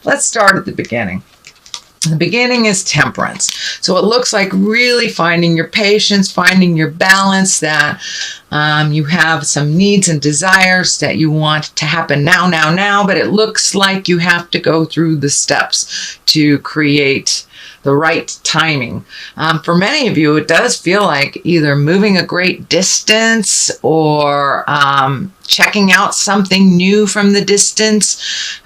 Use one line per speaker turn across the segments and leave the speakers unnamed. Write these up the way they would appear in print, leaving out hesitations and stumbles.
let's start at the beginning. The beginning is temperance. So it looks like really finding your patience, finding your balance, that you have some needs and desires that you want to happen now, but it looks like you have to go through the steps to create the right timing. For many of you, it does feel like either moving a great distance or checking out something new from the distance.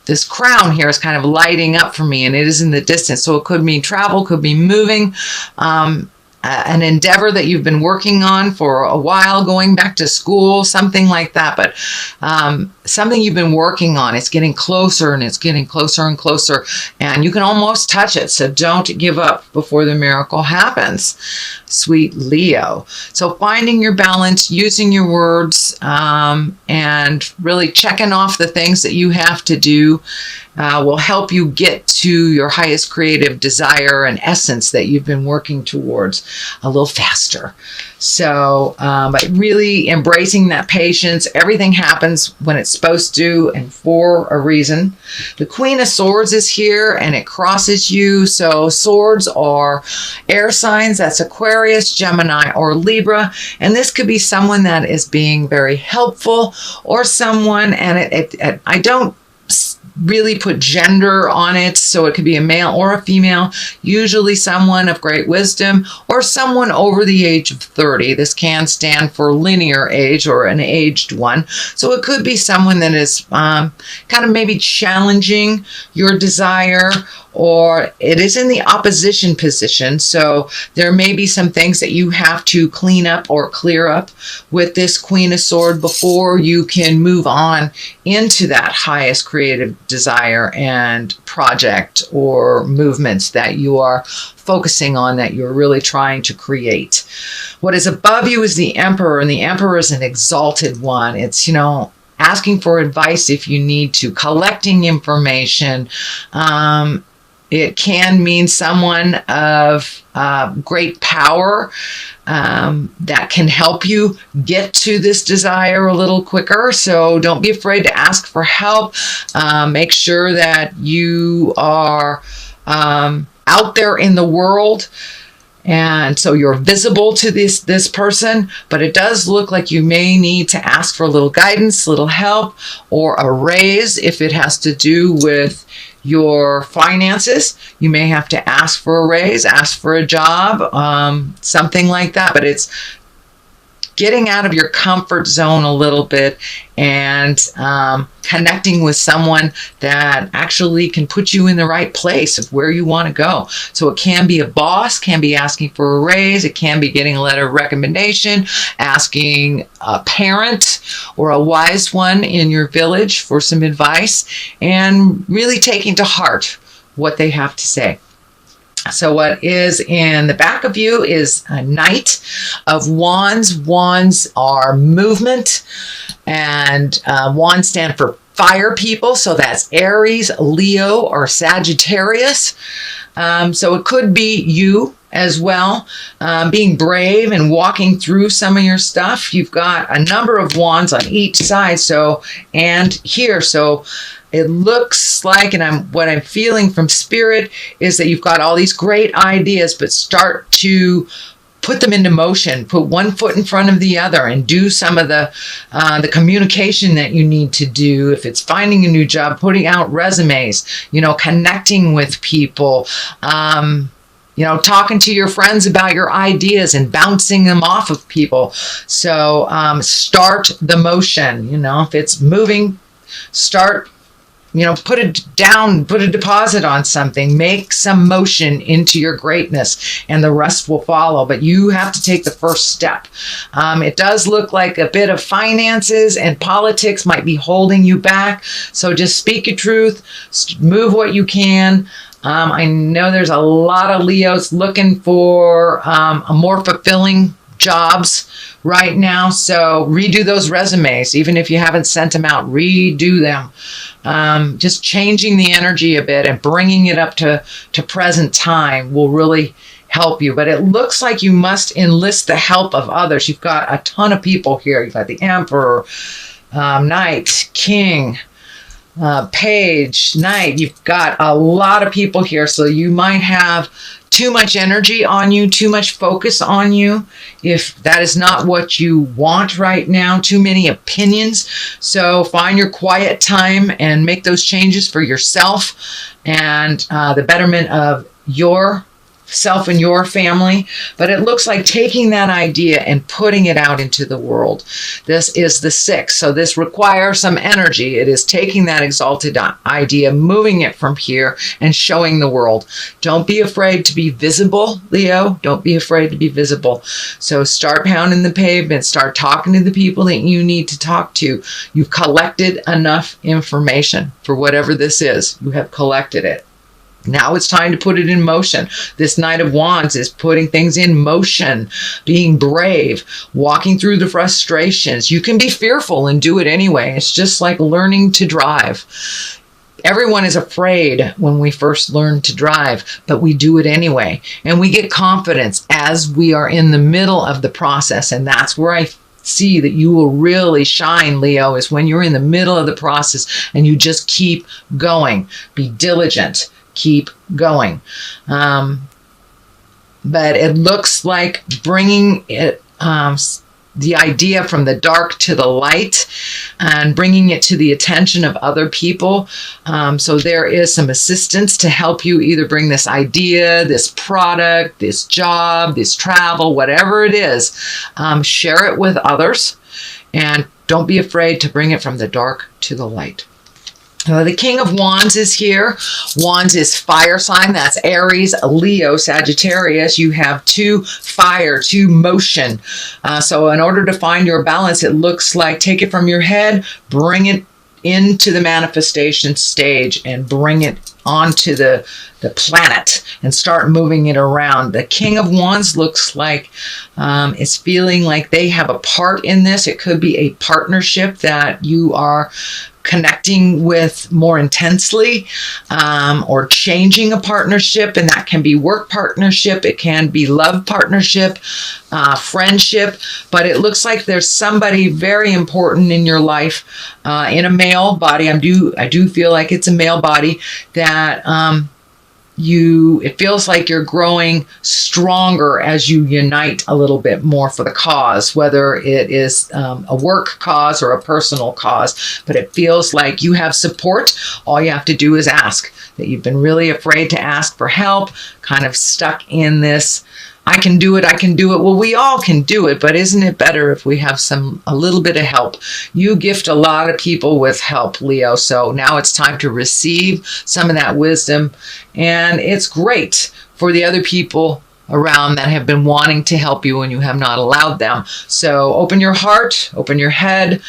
This crown here is kind of lighting up for me, and it is in the distance. So it could mean travel, could be moving, an endeavor that you've been working on for a while, going back to school, something like that. But something you've been working on, it's getting closer and it's getting closer and closer, and you can almost touch it. So don't give up before the miracle happens, sweet Leo. So finding your balance, using your words, and really checking off the things that you have to do will help you get to your highest creative desire and essence that you've been working towards a little faster. So, but really embracing that patience. Everything happens when it's supposed to and for a reason. The Queen of Swords is here and it crosses you. So swords are air signs. That's Aquarius, Gemini, or Libra. And this could be someone that is being very helpful, or someone, and I don't really put gender on it, so it could be a male or a female, usually someone of great wisdom or someone over the age of 30. This can stand for linear age or an aged one. So it could be someone that is kind of maybe challenging your desire, or it is in the opposition position. So there may be some things that you have to clean up or clear up with this Queen of Swords before you can move on into that highest creative desire and project or movements that you are focusing on, that you're really trying to create. What is above you is the Emperor, and the Emperor is an exalted one. It's, asking for advice if you need to, collecting information. It can mean someone of great power that can help you get to this desire a little quicker. So don't be afraid to ask for help. Make sure that you are out there in the world, and so you're visible to this person. But it does look like you may need to ask for a little guidance, a little help, or a raise if it has to do with your finances. You may have to ask for a raise, ask for a job, something like that. But it's getting out of your comfort zone a little bit and connecting with someone that actually can put you in the right place of where you want to go. So it can be a boss, can be asking for a raise, it can be getting a letter of recommendation, asking a parent or a wise one in your village for some advice, and really taking to heart what they have to say. So what is in the back of you is a Knight of Wands. Wands are movement, and wands stand for fire people. So that's Aries, Leo, or Sagittarius. So it could be you as well, being brave and walking through some of your stuff. You've got a number of wands on each side, and here. So it looks like, and what I'm feeling from Spirit is that you've got all these great ideas, but start to put them into motion. Put one foot in front of the other and do some of the communication that you need to do. If it's finding a new job, putting out resumes, connecting with people, talking to your friends about your ideas and bouncing them off of people. So start the motion. If it's moving, start. Put it down, put a deposit on something, make some motion into your greatness, and the rest will follow. But you have to take the first step. It does look like a bit of finances and politics might be holding you back. So just speak your truth, move what you can. I know there's a lot of Leos looking for a more fulfilling jobs right now. So redo those resumes. Even if you haven't sent them out, redo them. Just changing the energy a bit and bringing it up to present time will really help you. But it looks like you must enlist the help of others. You've got a ton of people here. You've got the Emperor, Knight, King, Page, Knight, you've got a lot of people here, so you might have too much energy on you, too much focus on you, if that is not what you want right now, too many opinions. So find your quiet time and make those changes for yourself and the betterment of your self and your family. But it looks like taking that idea and putting it out into the world. This is the 6, so this requires some energy. It is taking that exalted idea, moving it from here and showing the world. Don't be afraid to be visible, Leo. Don't be afraid to be visible. So start pounding the pavement, start talking to the people that you need to talk to. You've collected enough information for whatever this is. You have collected it. Now it's time to put it in motion. This Knight of Wands is putting things in motion, being brave, walking through the frustrations. You can be fearful and do it anyway. It's just like learning to drive. Everyone is afraid when we first learn to drive, but we do it anyway. And we get confidence as we are in the middle of the process. And that's where I see that you will really shine, Leo, is when you're in the middle of the process and you just keep going. Be diligent. Keep going. But it looks like bringing it, the idea from the dark to the light and bringing it to the attention of other people. So there is some assistance to help you either bring this idea, this product, this job, this travel, whatever it is. Share it with others and don't be afraid to bring it from the dark to the light. The King of Wands is here. Wands is fire sign. That's Aries, Leo, Sagittarius. You have 2 fire, 2 motion. So in order to find your balance, it looks like take it from your head, bring it into the manifestation stage and bring it onto the planet and start moving it around. The King of Wands looks like is feeling like they have a part in this. It could be a partnership that you are connecting with more intensely, or changing a partnership, and that can be work partnership, it can be love partnership, friendship, but it looks like there's somebody very important in your life, in a male body. I do feel like it's a male body that it feels like you're growing stronger as you unite a little bit more for the cause, whether it is a work cause or a personal cause, but it feels like you have support. All you have to do is ask. That you've been really afraid to ask for help, kind of stuck in this, I can do it, I can do it. Well, we all can do it, but isn't it better if we have a little bit of help? You gift a lot of people with help, Leo, so now it's time to receive some of that wisdom, and it's great for the other people around that have been wanting to help you and you have not allowed them. So open your heart, open your head,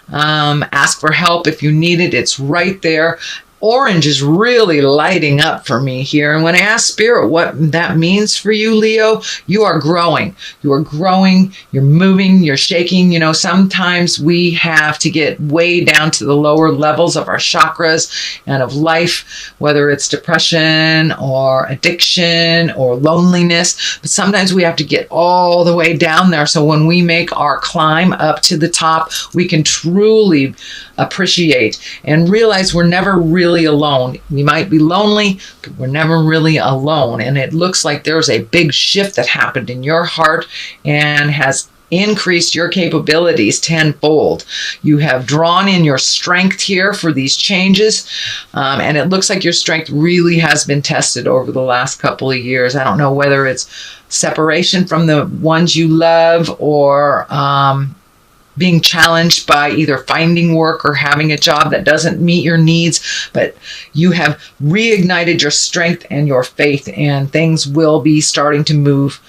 ask for help if you need it. It's right there. Orange is really lighting up for me here. And when I ask Spirit what that means for you, Leo, you are growing. You are growing, you're moving, you're shaking. You know, sometimes we have to get way down to the lower levels of our chakras and of life, whether it's depression or addiction or loneliness. But sometimes we have to get all the way down there. So when we make our climb up to the top, we can truly appreciate and realize we're never really alone. We might be lonely, but we're never really alone. And it looks like there's a big shift that happened in your heart and has increased your capabilities tenfold. You have drawn in your strength here for these changes. And it looks like your strength really has been tested over the last couple of years. I don't know whether it's separation from the ones you love or being challenged by either finding work or having a job that doesn't meet your needs, but you have reignited your strength and your faith, and things will be starting to move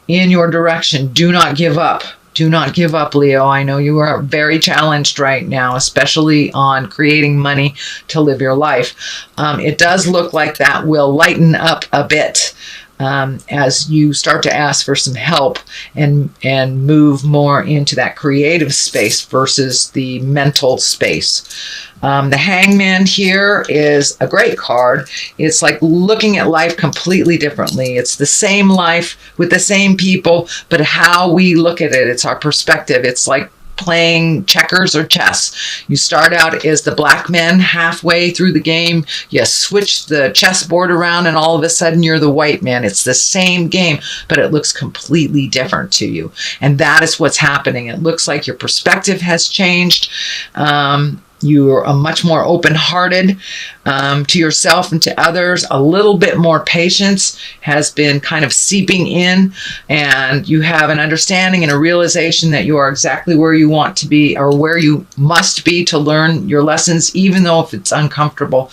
in your direction. Do not give up. Do not give up, Leo. I know you are very challenged right now, especially on creating money to live your life. It does look like that will lighten up a bit as you start to ask for some help and move more into that creative space versus the mental space. The Hangman here is a great card. It's like looking at life completely differently. It's the same life with the same people, but how we look at it, it's our perspective. It's like playing checkers or chess. You start out as the black man halfway through the game. You switch the chessboard around and all of a sudden you're the white man. It's the same game, but it looks completely different to you. And that is what's happening. It looks like your perspective has changed. You are much more open-hearted to yourself and to others. A little bit more patience has been kind of seeping in, and you have an understanding and a realization that you are exactly where you want to be or where you must be to learn your lessons, even though if it's uncomfortable.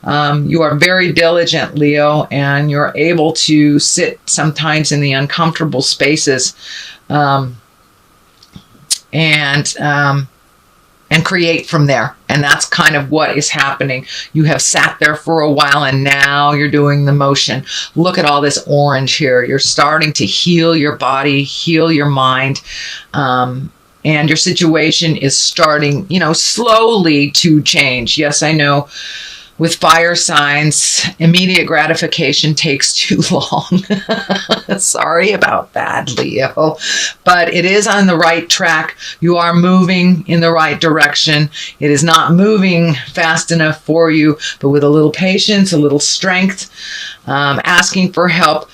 You are very diligent, Leo, and you're able to sit sometimes in the uncomfortable spaces and create from there. And that's kind of what is happening. You have sat there for a while and now you're doing the motion. Look at all this orange here. You're starting to heal your body, heal your mind. And your situation is starting, slowly to change. Yes, I know. With fire signs, immediate gratification takes too long. Sorry about that, Leo. But it is on the right track. You are moving in the right direction. It is not moving fast enough for you, but with a little patience, a little strength, asking for help,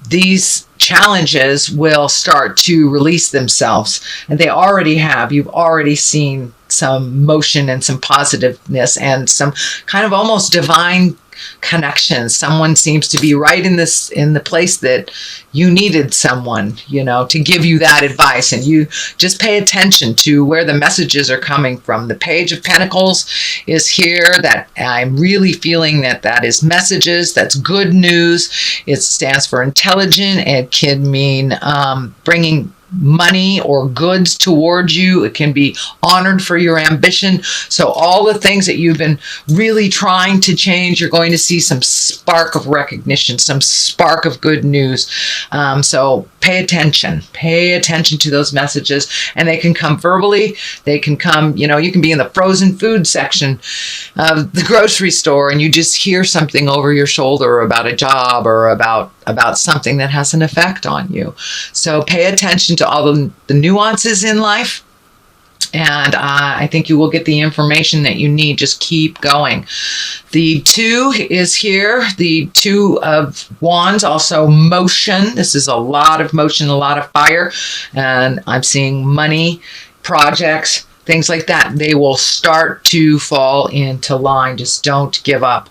these challenges will start to release themselves. And they already have. You've already seen some motion and some positiveness and some kind of almost divine connections. Someone seems to be right in the place that you needed someone, to give you that advice. And you just pay attention to where the messages are coming from. The Page of Pentacles is here. That I'm really feeling that is messages. That's good news. It stands for intelligent. It can mean bringing money or goods towards you. It can be honored for your ambition. So all the things that you've been really trying to change, you're going to see some spark of recognition, some spark of good news. So pay attention to those messages, and they can come verbally. They can come, you can be in the frozen food section of the grocery store and you just hear something over your shoulder about a job or about something that has an effect on you. So pay attention to all the nuances in life. And I think you will get the information that you need. Just keep going. The 2 is here. The 2 of Wands, also motion. This is a lot of motion, a lot of fire. And I'm seeing money, projects, things like that. They will start to fall into line. Just don't give up.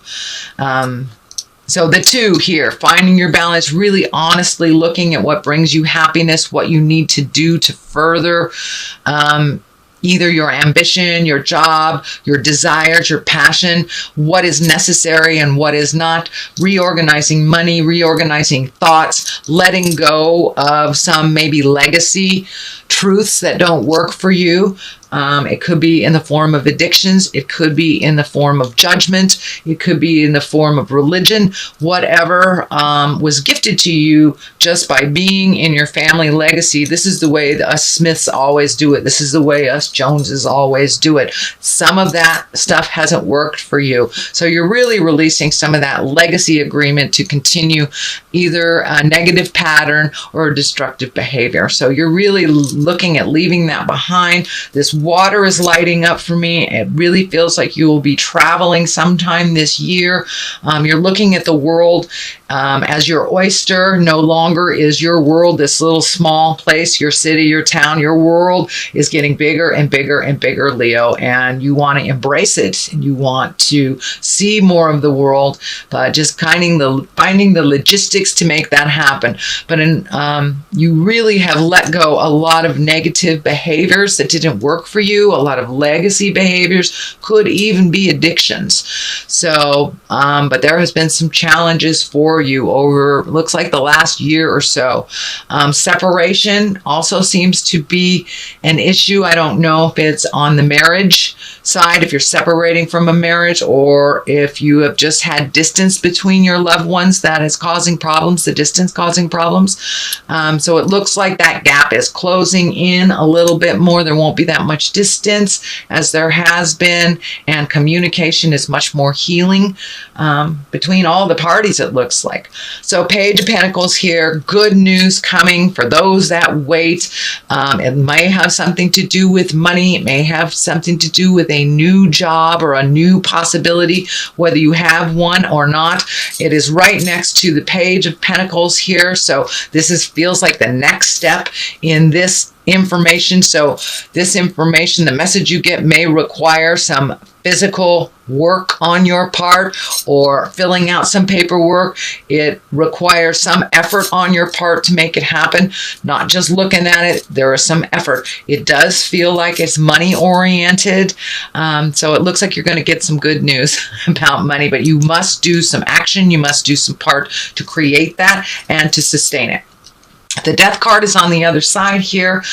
So the 2 here, finding your balance, really honestly looking at what brings you happiness, what you need to do to further either your ambition, your job, your desires, your passion, what is necessary and what is not, reorganizing money, reorganizing thoughts, letting go of some maybe legacy truths that don't work for you. It could be in the form of addictions. It could be in the form of judgment. It could be in the form of religion. Whatever was gifted to you just by being in your family legacy. This is the way us Smiths always do it. This is the way us Joneses always do it. Some of that stuff hasn't worked for you. So you're really releasing some of that legacy agreement to continue either a negative pattern or a destructive behavior. So you're really looking at leaving that behind. This water is lighting up for me. It really feels like you will be traveling sometime this year. You're looking at the world as your oyster. No longer is your world this little small place, your city, your town. Your world is getting bigger and bigger and bigger, Leo, and you want to embrace it and you want to see more of the world, but just finding the logistics to make that happen. But you really have let go a lot of negative behaviors that didn't work for you. A lot of legacy behaviors, could even be addictions. So, but there has been some challenges for you over, looks like the last year or so. Separation also seems to be an issue. I don't know if it's on the marriage side, if you're separating from a marriage, or if you have just had distance between your loved ones that is causing problems, the distance causing problems. So it looks like that gap is closing in a little bit more. There won't be that much much distance as there has been, and communication is much more healing between all the parties, it looks like. So Page of Pentacles here, good news coming for those that wait. It may have something to do with money. It may have something to do with a new job or a new possibility, whether you have one or not. It is right next to the Page of Pentacles here. So this feels like the next step in this information. So this information, the message you get, may require some physical work on your part or filling out some paperwork. It requires some effort on your part to make it happen, not just looking at it. There is some effort. It does feel like it's money oriented. So it looks like you're going to get some good news about money, but you must do some action. You must do some part to create that and to sustain it. The Death card is on the other side here.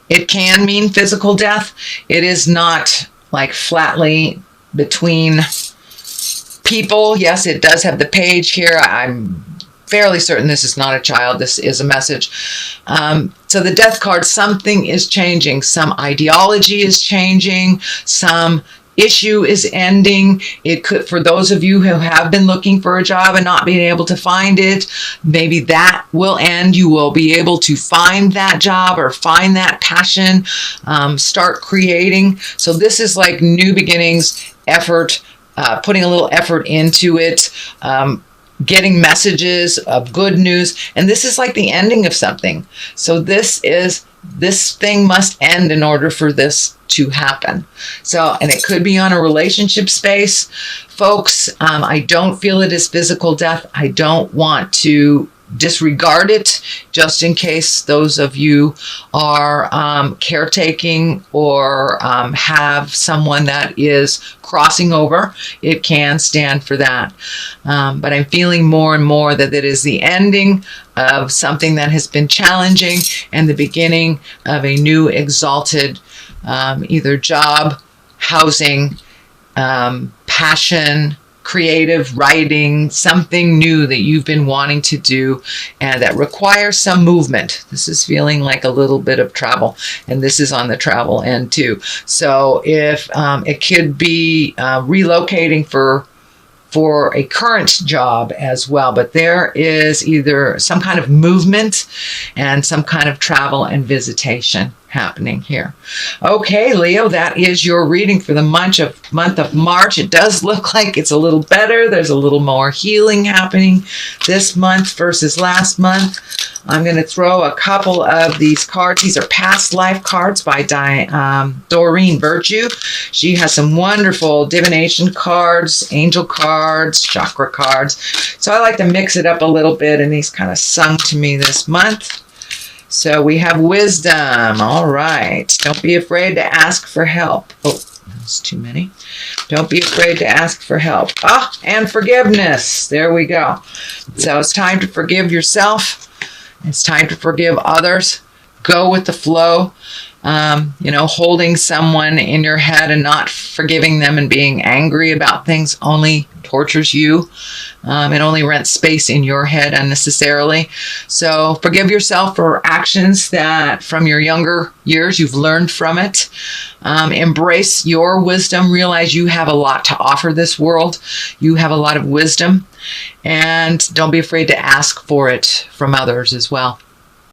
It can mean physical death. It is not like flatly between people. Yes, it does have the page here. I'm fairly certain this is not a child. This is a message. So the Death card, something is changing. Some ideology is changing. Some issue is ending. It could, for those of you who have been looking for a job and not being able to find it, maybe that will end. You will be able to find that job or find that passion, start creating. So this is like new beginnings, effort, putting a little effort into it, getting messages of good news. And this is like the ending of something. So this thing must end in order for this to happen. So, and it could be on a relationship space. Folks, I don't feel it is physical death. I don't want to disregard it, just in case those of you are caretaking or have someone that is crossing over. It can stand for that. But I'm feeling more and more that it is the ending of something that has been challenging and the beginning of a new exalted either job, housing, passion, creative writing, something new that you've been wanting to do and that requires some movement. This is feeling like a little bit of travel, and this is on the travel end too. So if it could be relocating for a current job as well, but there is either some kind of movement and some kind of travel and visitation happening here. Okay, Leo, that is your reading for the month of March. It does look like it's a little better. There's a little more healing happening this month versus last month. I'm going to throw a couple of these cards. These are past life cards by Doreen Virtue. She has some wonderful divination cards, angel cards, chakra cards. So I like to mix it up a little bit, and these kind of sung to me this month. So we have wisdom. All right. Don't be afraid to ask for help. Oh, that's too many. Don't be afraid to ask for help. And forgiveness. There we go. So it's time to forgive yourself. It's time to forgive others. Go with the flow. Holding someone in your head and not forgiving them and being angry about things only tortures you. It only rents space in your head unnecessarily. So forgive yourself for actions that from your younger years you've learned from it. Embrace your wisdom. Realize you have a lot to offer this world. You have a lot of wisdom. And don't be afraid to ask for it from others as well.